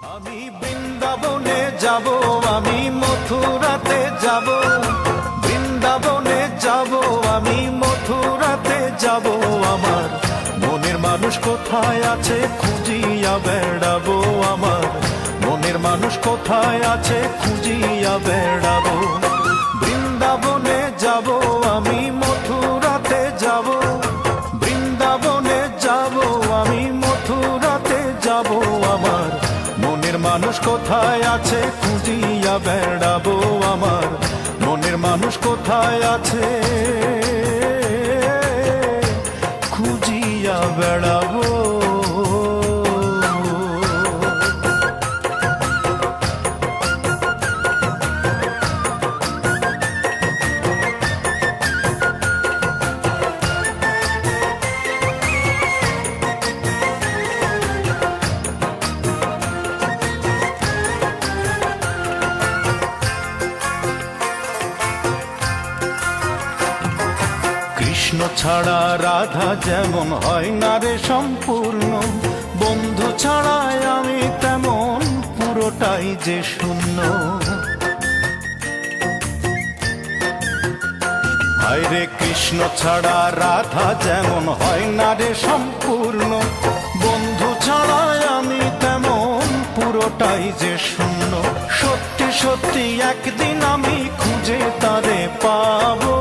আমি বৃন্দাবনে যাব, আমি মথুরাতে যাব, বৃন্দাবনে যাব, আমি মথুরাতে যাব। আমার মনের মানুষ কোথায় আছে খুঁজিয়া বেড়াবো, আমার মনের মানুষ কোথায় আছে খুঁজিয়া বেড়াবো। বৃন্দাবনে যাব, আমি মথুরাতে যাব, বৃন্দাবনে যাব, আমি মথুরাতে যাব। আমার মনের মানুষ কোথায় আছে খুঁজিয়া বেড়াবো, আমার মনের মানুষ কোথায় আছে খুঁজিয়া বেড়াবো। কৃষ্ণ ছাড়া রাধা যেমন হয় না রে সম্পূর্ণ, বন্ধু ছাড়াই আমি তেমন পুরোটাই যে শূন্য। হায়রে কৃষ্ণ ছাড়া রাধা যেমন হয় না রে সম্পূর্ণ, বন্ধু ছাড়াই আমি তেমন পুরোটাই যে শূন্য। সত্যি সত্যি একদিন আমি খুঁজে তারে পাবো,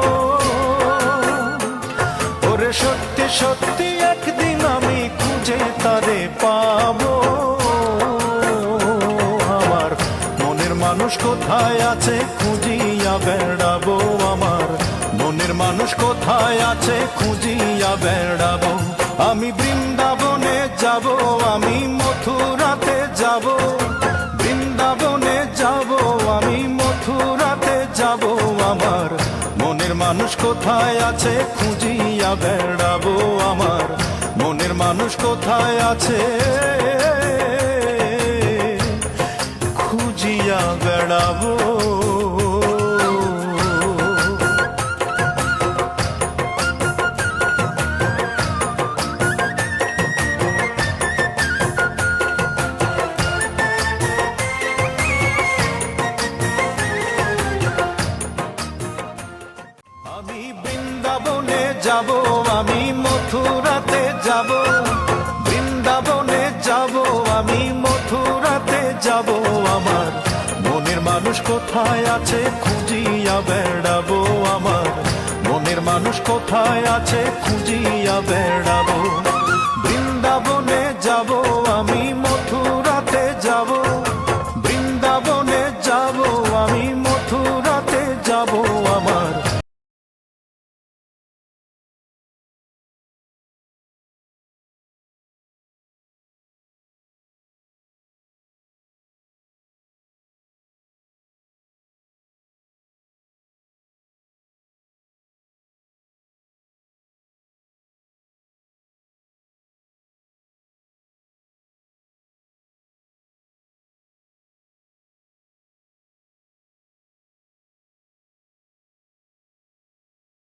সত্যি সত্যি একদিন আমি খুঁজে তারে পাবো। আমার মনের মানুষ কোথায় আছে খুঁজিয়া বেড়াবো, আমার মনের মানুষ কোথায় আছে খুঁজিয়া বেড়াবো। আমি বৃন্দাবনে যাব, আমি মথুরাতে যাব, বৃন্দাবনে যাব, আমি মথুরাতে যাব। আমার মনের মানুষ কোথায় আছে খুঁজিয়া বেড়াবো, আমার মনের মানুষ কোথায় আছে খুঁজিয়া বেড়াবো। আমি বৃন্দাবনে যাব, আমি মথুরাতে যাব, বৃন্দাবনে যাব, আমি মথুরাতে যাব। আমার মনের মানুষ কোথায় আছে খুঁজিয়া বেড়াবো, আমার মনের মানুষ কোথায় আছে খুঁজিয়া বেড়াবো। বৃন্দাবনে যাব, আমি